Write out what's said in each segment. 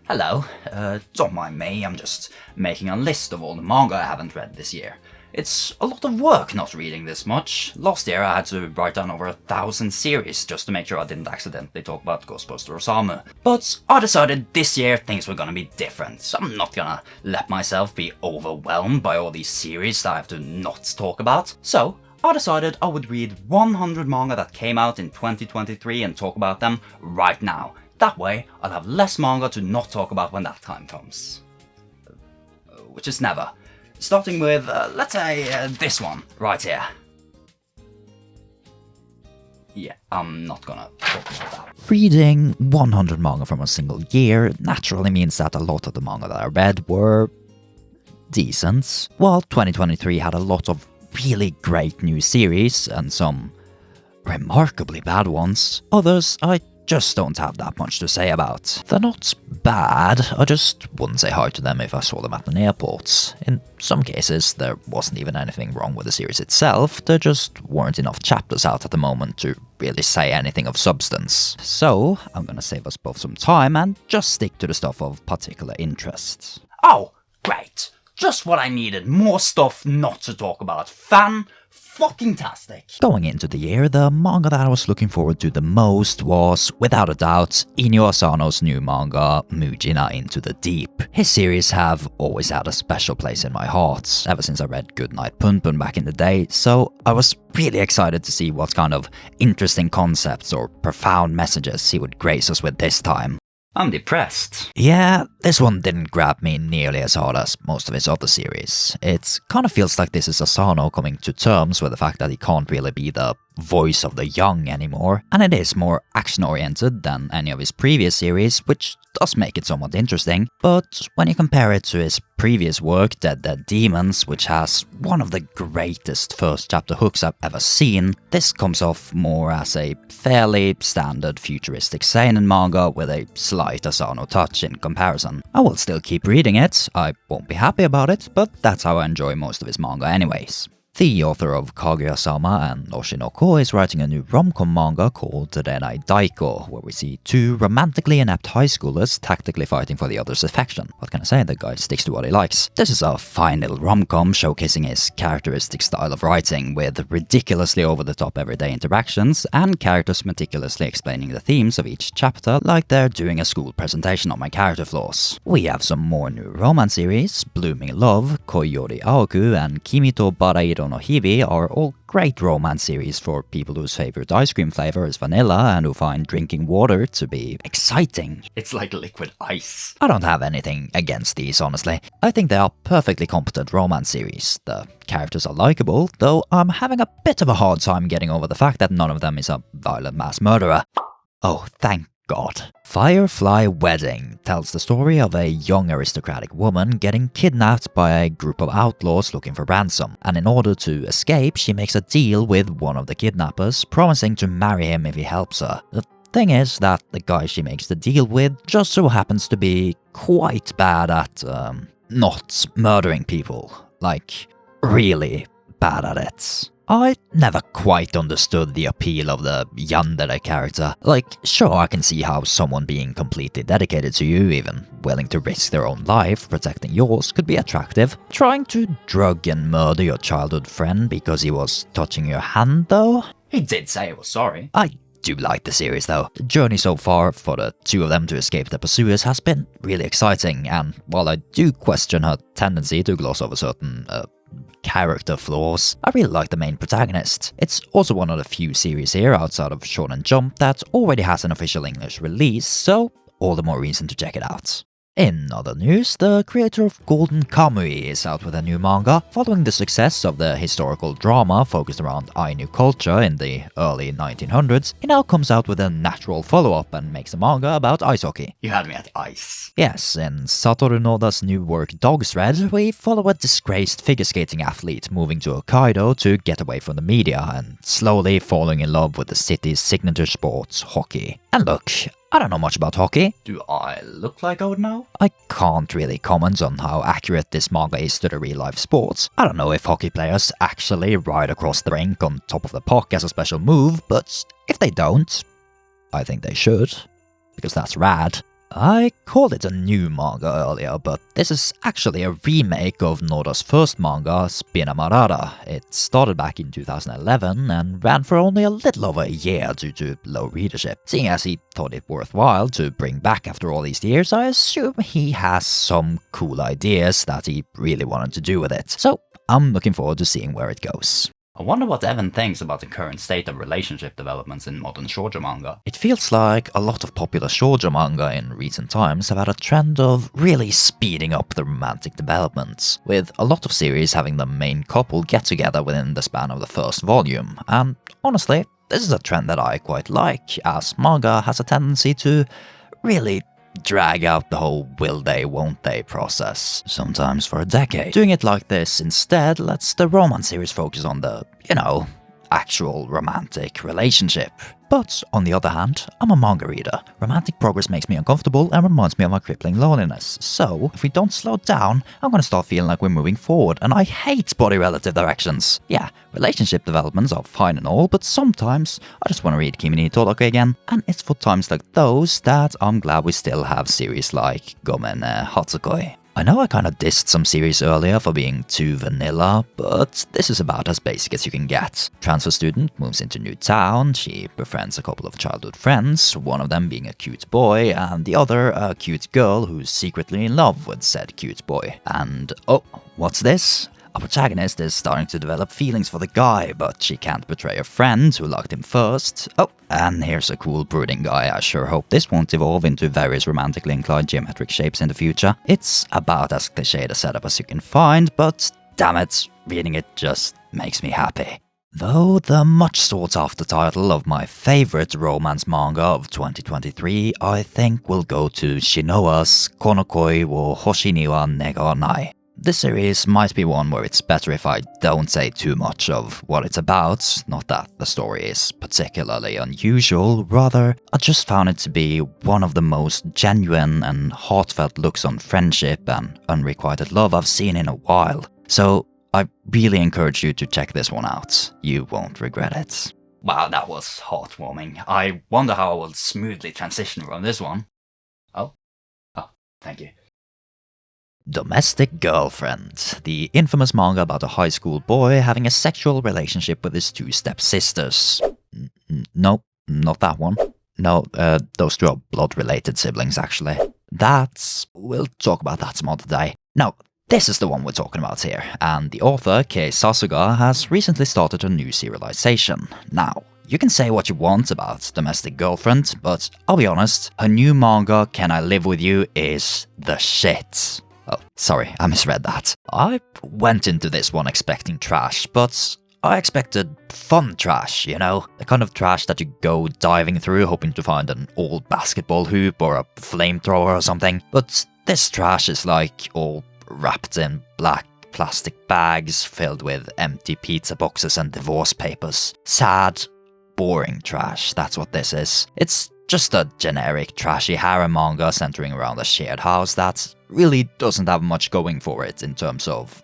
Hello, don't mind me, I'm just making a list of all the manga I haven't read this year. It's a lot of work not reading this much. Last year I had to write down over 1,000 series just to make sure I didn't accidentally talk about Ghostbuster Osamu. But I decided this year things were gonna be different, so I'm not gonna let myself be overwhelmed by all these series that I have to not talk about. So I decided I would read 100 manga that came out in 2023 and talk about them right now. That way, I'll have less manga to not talk about when that time comes. Which is never. Starting with, let's say, this one, right here. Yeah, I'm not gonna talk about that. Reading 100 manga from a single year naturally means that a lot of the manga that I read were decent, while 2023 had a lot of really great new series and some remarkably bad ones. Others I just don't have that much to say about. They're not bad, I just wouldn't say hi to them if I saw them at an airport. In some cases, there wasn't even anything wrong with the series itself, there just weren't enough chapters out at the moment to really say anything of substance. So, I'm gonna save us both some time and just stick to the stuff of particular interest. Oh, great! Just what I needed, more stuff not to talk about. Fucking-tastic. Going into the year, the manga that I was looking forward to the most was, without a doubt, Inyo Asano's new manga, Mujina Into the Deep. His series have always had a special place in my heart, ever since I read Goodnight Punpun back in the day, so I was really excited to see what kind of interesting concepts or profound messages he would grace us with this time. I'm depressed. Yeah, this one didn't grab me nearly as hard as most of his other series. It kind of feels like this is Asano coming to terms with the fact that he can't really be the voice of the young anymore, and it is more action-oriented than any of his previous series, which does make it somewhat interesting, but when you compare it to his previous work, Dead Dead Demons, which has one of the greatest first chapter hooks I've ever seen, this comes off more as a fairly standard futuristic seinen manga with a slight Asano touch in comparison. I will still keep reading it, I won't be happy about it, but that's how I enjoy most of his manga anyways. The author of Kaguya-sama and Oshinoko is writing a new rom-com manga called Renai Daikou, where we see two romantically inept high schoolers tactically fighting for the other's affection. What can I say, the guy sticks to what he likes. This is a fine little rom-com showcasing his characteristic style of writing, with ridiculously over-the-top everyday interactions, and characters meticulously explaining the themes of each chapter like they're doing a school presentation on my character flaws. We have some more new romance series. Blooming Love, Koiyori Aoku, and Kimito Barairo no Hibi are all great romance series for people whose favorite ice cream flavor is vanilla and who find drinking water to be exciting. It's like liquid ice. I don't have anything against these, honestly. I think they are perfectly competent romance series. The characters are likable, though I'm having a bit of a hard time getting over the fact that none of them is a violent mass murderer. Oh, thank God. Firefly Wedding tells the story of a young aristocratic woman getting kidnapped by a group of outlaws looking for ransom, and in order to escape, she makes a deal with one of the kidnappers, promising to marry him if he helps her. The thing is that the guy she makes the deal with just so happens to be quite bad at, not murdering people. Like, really bad at it. I never quite understood the appeal of the yandere character. Like, sure, I can see how someone being completely dedicated to you, even willing to risk their own life protecting yours, could be attractive. Trying to drug and murder your childhood friend because he was touching your hand, though? He did say he was sorry. I do like the series, though. The journey so far for the two of them to escape their pursuers has been really exciting, and while I do question her tendency to gloss over certain, character flaws, I really like the main protagonist. It's also one of the few series here outside of Shonen Jump that already has an official English release, so all the more reason to check it out. In other news, the creator of Golden Kamuy is out with a new manga. Following the success of the historical drama focused around Ainu culture in the early 1900s, he now comes out with a natural follow-up and makes a manga about ice hockey. You had me at ice. Yes, in Satoru Noda's new work Dog's Red, we follow a disgraced figure skating athlete moving to Hokkaido to get away from the media and slowly falling in love with the city's signature sport, hockey. And look, I don't know much about hockey. Do I look like I would know? I can't really comment on how accurate this manga is to the real-life sports. I don't know if hockey players actually ride across the rink on top of the puck as a special move, but if they don't, I think they should, because that's rad. I called it a new manga earlier, but this is actually a remake of Noda's first manga, Spinamarara. It started back in 2011 and ran for only a little over a year due to low readership. Seeing as he thought it worthwhile to bring back after all these years, I assume he has some cool ideas that he really wanted to do with it. So I'm looking forward to seeing where it goes. I wonder what Evan thinks about the current state of relationship developments in modern shoujo manga. It feels like a lot of popular shoujo manga in recent times have had a trend of really speeding up the romantic developments, with a lot of series having the main couple get together within the span of the first volume, and honestly, this is a trend that I quite like, as manga has a tendency to really drag out the whole will they, won't they process, sometimes for a decade. Doing it like this instead lets the romance series focus on the, actual romantic relationship. But on the other hand, I'm a manga reader. Romantic progress makes me uncomfortable and reminds me of my crippling loneliness. So, if we don't slow down, I'm gonna start feeling like we're moving forward, and I hate body relative directions. Yeah, relationship developments are fine and all, but sometimes I just wanna read Kimi ni Todoke again, and it's for times like those that I'm glad we still have series like Gomen Hatsukoi. I know I kinda dissed some series earlier for being too vanilla, but this is about as basic as you can get. Transfer student moves into new town, she befriends a couple of childhood friends, one of them being a cute boy, and the other a cute girl who's secretly in love with said cute boy. And oh, what's this? Our protagonist is starting to develop feelings for the guy, but she can't betray a friend who liked him first. Oh, and here's a cool brooding guy. I sure hope this won't evolve into various romantically inclined geometric shapes in the future. It's about as cliched a setup as you can find, but damn it, reading it just makes me happy. Though the much sought after title of my favorite romance manga of 2023, I think will go to Shinoa's Konokoi wo Hoshi ni wa ne ga nai. This series might be one where it's better if I don't say too much of what it's about, not that the story is particularly unusual, rather I just found it to be one of the most genuine and heartfelt looks on friendship and unrequited love I've seen in a while. So I really encourage you to check this one out, you won't regret it. Wow, that was heartwarming. I wonder how I will smoothly transition from this one. Oh, thank you. Domestic Girlfriend, the infamous manga about a high school boy having a sexual relationship with his two stepsisters. No, not that one. No, those two are blood-related siblings, actually. We'll talk about that some other day. No, this is the one we're talking about here, and the author, Kei Sasuga, has recently started a new serialization. Now, you can say what you want about Domestic Girlfriend, but I'll be honest, her new manga, Can I Live With You, is the shit. Oh, sorry, I misread that. I went into this one expecting trash, but I expected fun trash, the kind of trash that you go diving through hoping to find an old basketball hoop or a flamethrower or something. But this trash is like all wrapped in black plastic bags filled with empty pizza boxes and divorce papers. Sad, boring trash, that's what this is. It's just a generic trashy harem manga centering around a shared house that really doesn't have much going for it in terms of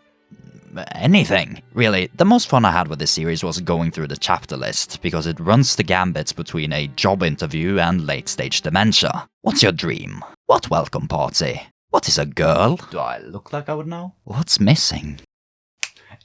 anything. Really, the most fun I had with this series was going through the chapter list, because it runs the gambit between a job interview and late-stage dementia. What's your dream? What welcome party? What is a girl? Do I look like I would know? What's missing?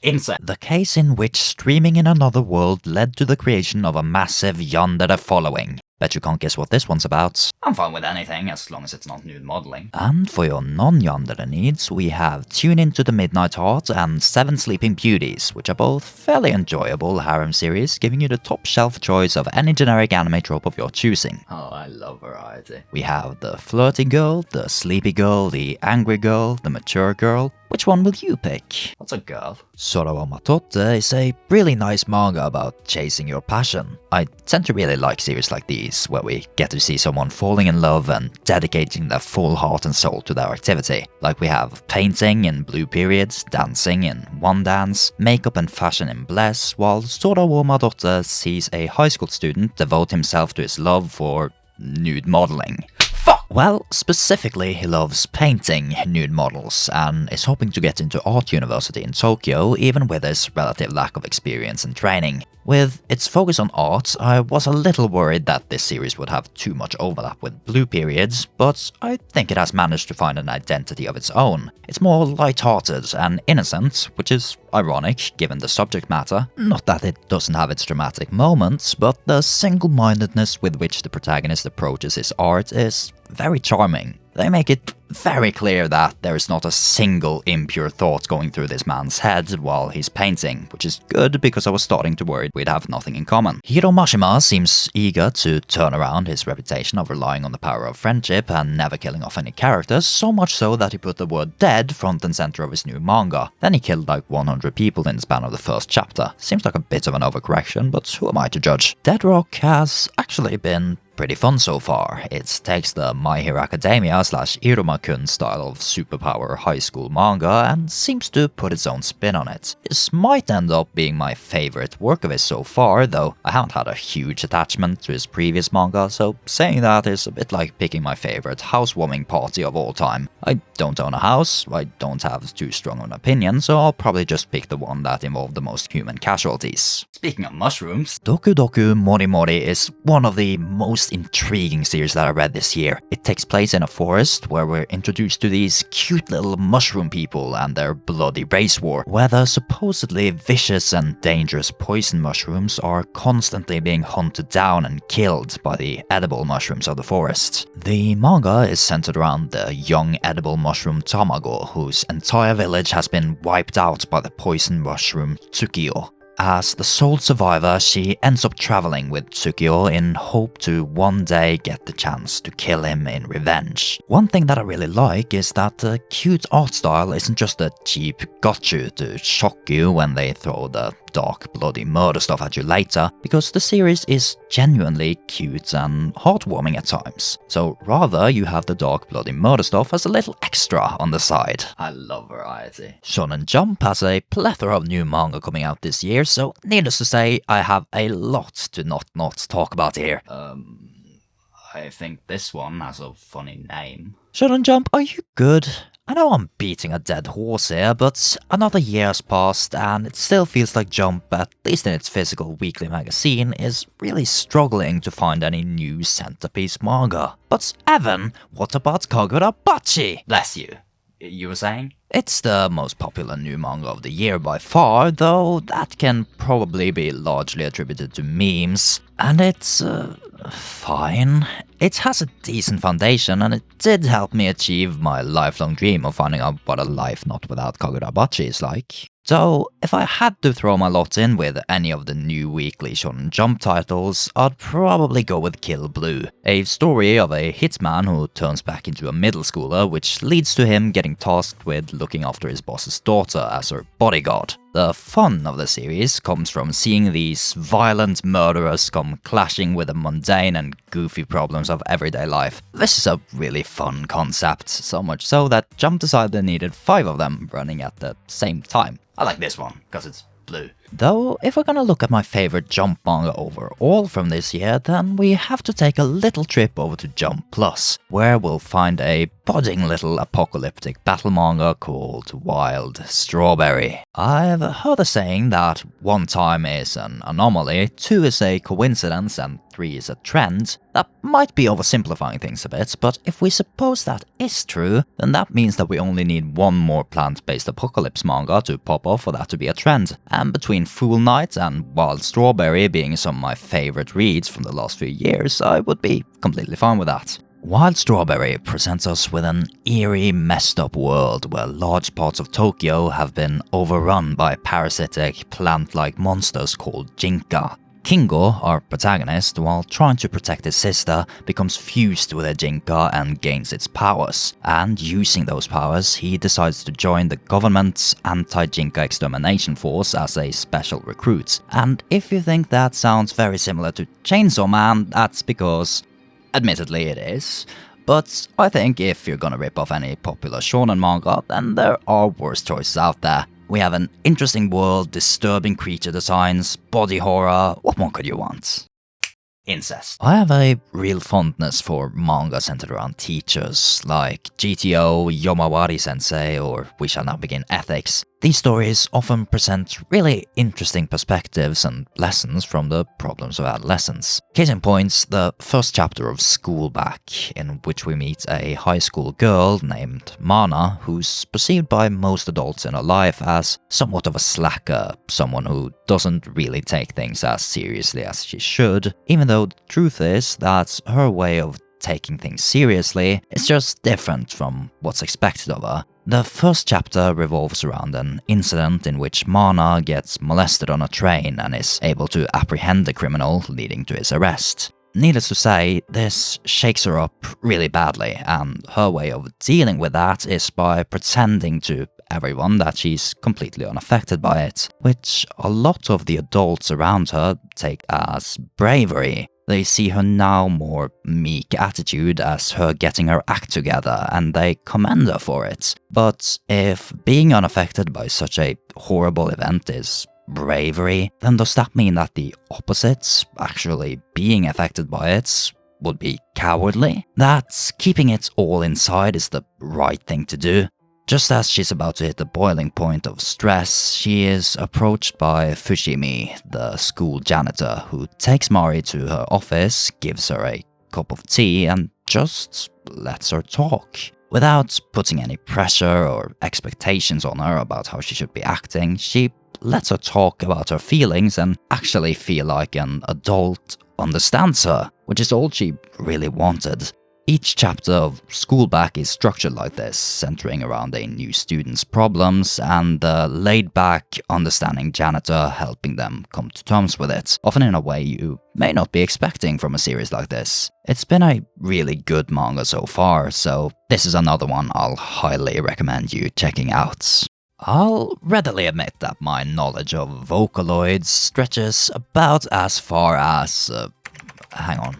Insect. The case in which streaming in another world led to the creation of a massive yandere following. Bet you can't guess what this one's about. I'm fine with anything, as long as it's not nude modeling. And for your non-yandere needs, we have Tune Into the Midnight Heart and Seven Sleeping Beauties, which are both fairly enjoyable harem series, giving you the top shelf choice of any generic anime trope of your choosing. Oh, I love variety. We have the flirty girl, the sleepy girl, the angry girl, the mature girl. Which one will you pick? What's a girl? Sora wa Matotte is a really nice manga about chasing your passion. I tend to really like series like these, where we get to see someone falling in love and dedicating their full heart and soul to their activity. Like we have painting in Blue Periods, dancing in One Dance, makeup and fashion in Bless, while Sora wa Matotte sees a high school student devote himself to his love for nude modeling. Fuck! Well, specifically he loves painting nude models and is hoping to get into art university in Tokyo even with his relative lack of experience and training. With its focus on art, I was a little worried that this series would have too much overlap with Blue Periods, but I think it has managed to find an identity of its own. It's more light-hearted and innocent, which is ironic given the subject matter. Not that it doesn't have its dramatic moments, but the single-mindedness with which the protagonist approaches his art is very charming. They make it very clear that there is not a single impure thought going through this man's head while he's painting, which is good because I was starting to worry we'd have nothing in common. Hiro Mashima seems eager to turn around his reputation of relying on the power of friendship and never killing off any characters, so much so that he put the word dead front and center of his new manga. Then he killed like 100 people in the span of the first chapter. Seems like a bit of an overcorrection, but who am I to judge? Dead Rock has actually been pretty fun so far. It takes the My Hero Academia / Iruma-kun style of superpower high school manga and seems to put its own spin on it. This might end up being my favorite work of his so far, though I haven't had a huge attachment to his previous manga, so saying that is a bit like picking my favorite housewarming party of all time. I don't own a house, I don't have too strong an opinion, so I'll probably just pick the one that involved the most human casualties. Speaking of mushrooms, Doku Doku Mori Mori is one of the most intriguing series that I read this year. It takes place in a forest where we're introduced to these cute little mushroom people and their bloody race war, where the supposedly vicious and dangerous poison mushrooms are constantly being hunted down and killed by the edible mushrooms of the forest. The manga is centered around the young edible mushroom Tamago, whose entire village has been wiped out by the poison mushroom Tsukio. As the sole survivor, she ends up traveling with Tsukio in hope to one day get the chance to kill him in revenge. One thing that I really like is that the cute art style isn't just a cheap gotcha to shock you when they throw the dark, bloody murder stuff at you later, because the series is genuinely cute and heartwarming at times. So rather, you have the dark, bloody murder stuff as a little extra on the side. I love variety. Shonen Jump has a plethora of new manga coming out this year, so needless to say, I have a lot to not talk about here. I think this one has a funny name. Shonen Jump, are you good? I know I'm beating a dead horse here, but another year has passed and it still feels like Jump, at least in its physical weekly magazine, is really struggling to find any new centerpiece manga. But Evan, what about Kagurabachi? Bless you. You were saying? It's the most popular new manga of the year by far, though that can probably be largely attributed to memes. And it's, fine. It has a decent foundation, and it did help me achieve my lifelong dream of finding out what a life not without Kagurabachi is like. So, if I had to throw my lot in with any of the new weekly Shonen Jump titles, I'd probably go with Kill Blue, a story of a hitman who turns back into a middle schooler, which leads to him getting tasked with looking after his boss's daughter as her bodyguard. The fun of the series comes from seeing these violent murderers come clashing with the mundane and goofy problems of everyday life. This is a really fun concept, so much so that Jump decided they needed 5 of them running at the same time. I like this one, because it's blue. Though, if we're gonna look at my favorite Jump manga overall from this year, then we have to take a little trip over to Jump Plus, where we'll find a budding little apocalyptic battle manga called Wild Strawberry. I've heard a saying that 1 time is an anomaly, 2 is a coincidence, and 3 is a trend. That might be oversimplifying things a bit, but if we suppose that is true, then that means that we only need 1 more plant-based apocalypse manga to pop off for that to be a trend. And between Fool Knight and Wild Strawberry being some of my favorite reads from the last few years, I would be completely fine with that. Wild Strawberry presents us with an eerie, messed up world where large parts of Tokyo have been overrun by parasitic, plant-like monsters called Jinka. Kingo, our protagonist, while trying to protect his sister, becomes fused with a Jinka and gains its powers. And using those powers, he decides to join the government's anti-Jinka extermination force as a special recruit. And if you think that sounds very similar to Chainsaw Man, that's because, admittedly it is. But I think if you're gonna rip off any popular shonen manga, then there are worse choices out there. We have an interesting world, disturbing creature designs, body horror, what more could you want? incest. I have a real fondness for manga centered around teachers, like GTO, Yomawari Sensei, or We Shall Now Begin Ethics. These stories often present really interesting perspectives and lessons from the problems of adolescence. Case in point, the first chapter of School Back, in which we meet a high school girl named Mana, who's perceived by most adults in her life as somewhat of a slacker, someone who doesn't really take things as seriously as she should, even though the truth is that her way of taking things seriously is just different from what's expected of her. The first chapter revolves around an incident in which Mana gets molested on a train and is able to apprehend the criminal, leading to his arrest. Needless to say, this shakes her up really badly, and her way of dealing with that is by pretending to everyone that she's completely unaffected by it, which a lot of the adults around her take as bravery. They see her now more meek attitude as her getting her act together, and they commend her for it. But if being unaffected by such a horrible event is bravery, then does that mean that the opposite, actually being affected by it, would be cowardly? That keeping it all inside is the right thing to do? Just as she's about to hit the boiling point of stress, she is approached by Fushimi, the school janitor, who takes Mari to her office, gives her a cup of tea, and just lets her talk. Without putting any pressure or expectations on her about how she should be acting, she lets her talk about her feelings and actually feel like an adult understands her, which is all she really wanted. Each chapter of School Back is structured like this, centering around a new student's problems and the laid-back, understanding janitor helping them come to terms with it, often in a way you may not be expecting from a series like this. It's been a really good manga so far, so this is another one I'll highly recommend you checking out. I'll readily admit that my knowledge of Vocaloids stretches about as far as... hang on.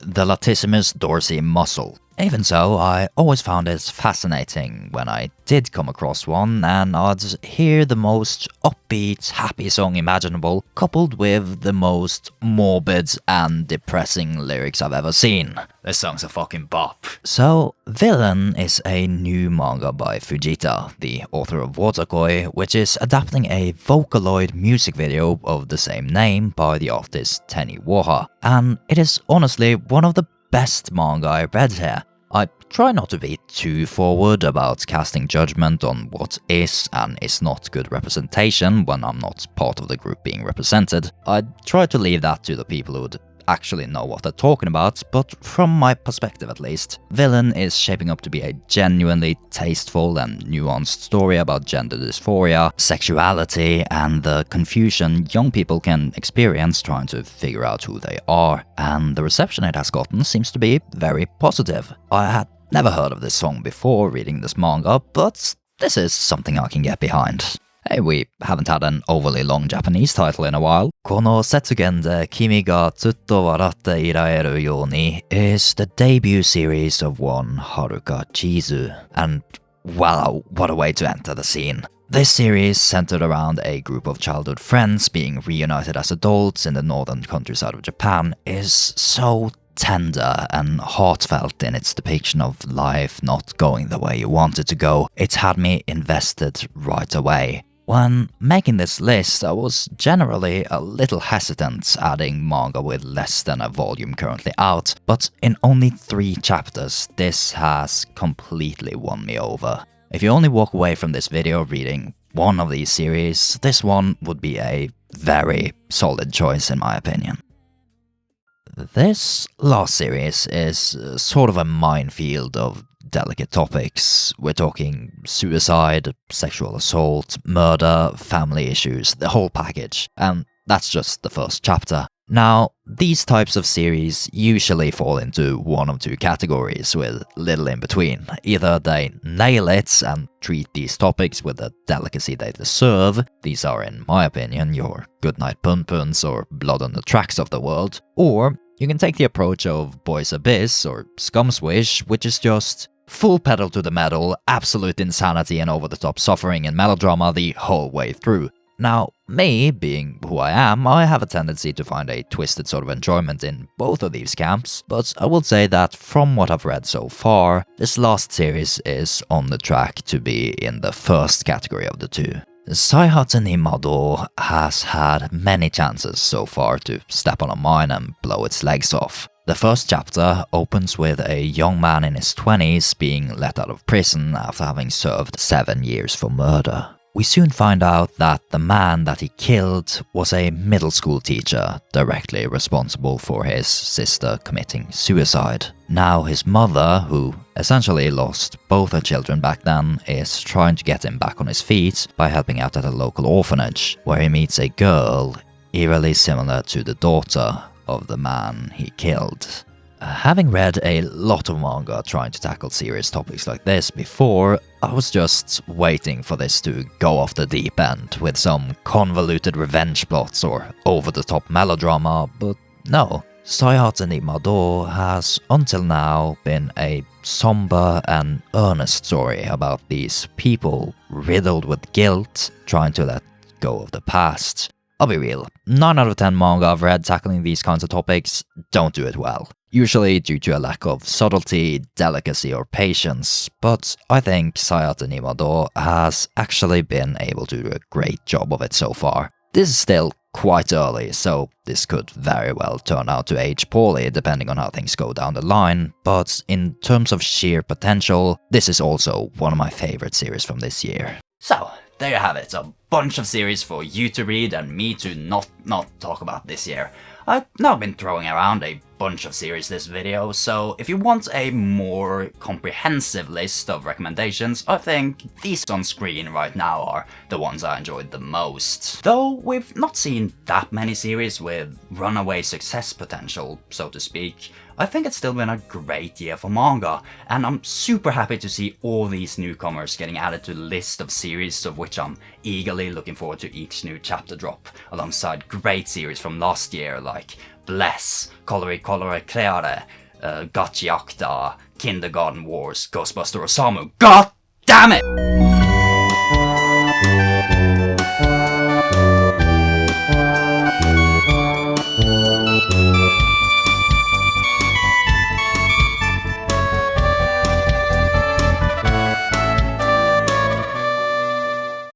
The latissimus dorsi muscle. Even so, I always found it fascinating when I did come across one, and I'd hear the most upbeat, happy song imaginable, coupled with the most morbid and depressing lyrics I've ever seen. This song's a fucking bop. So, Villain is a new manga by Fujita, the author of Waterkoi, which is adapting a Vocaloid music video of the same name by the artist Tenny Woha, and it is honestly one of the best manga I read here. I try not to be too forward about casting judgment on what is and is not good representation when I'm not part of the group being represented. I try to leave that to the people who would actually know what they're talking about, but from my perspective at least, Villain is shaping up to be a genuinely tasteful and nuanced story about gender dysphoria, sexuality, and the confusion young people can experience trying to figure out who they are, and the reception it has gotten seems to be very positive. I had never heard of this song before reading this manga, but this is something I can get behind. Hey, we haven't had an overly long Japanese title in a while. この雪原で君がずっと笑っていられるように is the debut series of one Haruka Chizu. And wow, what a way to enter the scene. This series, centered around a group of childhood friends being reunited as adults in the northern countryside of Japan, is so tender and heartfelt in its depiction of life not going the way you want it to go. It had me invested right away. When making this list, I was generally a little hesitant adding manga with less than a volume currently out, but in only 3 chapters, this has completely won me over. If you only walk away from this video reading one of these series, this one would be a very solid choice in my opinion. This last series is sort of a minefield of delicate topics. We're talking suicide, sexual assault, murder, family issues, the whole package. And that's just the first chapter. Now, these types of series usually fall into one of 2 categories with little in between. Either they nail it and treat these topics with the delicacy they deserve. These are, in my opinion, your Goodnight Punpuns or Blood on the Tracks of the world. Or you can take the approach of Boys Abyss or Scum's Wish, which is just full pedal to the metal, absolute insanity and over-the-top suffering and melodrama the whole way through. Now, me, being who I am, I have a tendency to find a twisted sort of enjoyment in both of these camps, but I will say that from what I've read so far, this last series is on the track to be in the first category of the two. Saihatsu ni Mado has had many chances so far to step on a mine and blow its legs off. The first chapter opens with a young man in his 20s being let out of prison after having served 7 years for murder. We soon find out that the man that he killed was a middle school teacher, directly responsible for his sister committing suicide. Now his mother, who essentially lost both her children back then, is trying to get him back on his feet by helping out at a local orphanage, where he meets a girl eerily similar to the daughter of the man he killed. Having read a lot of manga trying to tackle serious topics like this before, I was just waiting for this to go off the deep end with some convoluted revenge plots or over-the-top melodrama, but no. Saihatsu ni Mado has until now been a somber and earnest story about these people riddled with guilt, trying to let go of the past. I'll be real, 9 out of 10 manga I've read tackling these kinds of topics don't do it well. Usually due to a lack of subtlety, delicacy or patience, but I think Saihatsu ni Mado has actually been able to do a great job of it so far. This is still quite early, so this could very well turn out to age poorly depending on how things go down the line, but in terms of sheer potential, this is also one of my favorite series from this year. So, there you have it, a bunch of series for you to read and me to not talk about this year. I've now been throwing around a bunch of series this video, so if you want a more comprehensive list of recommendations, I think these on screen right now are the ones I enjoyed the most. Though we've not seen that many series with runaway success potential, so to speak, I think it's still been a great year for manga, and I'm super happy to see all these newcomers getting added to the list of series of which I'm eagerly looking forward to each new chapter drop, alongside great series from last year like Bless, Colore Clare, Gachiakta, Kindergarten Wars, Ghostbuster Osamu. God damn it!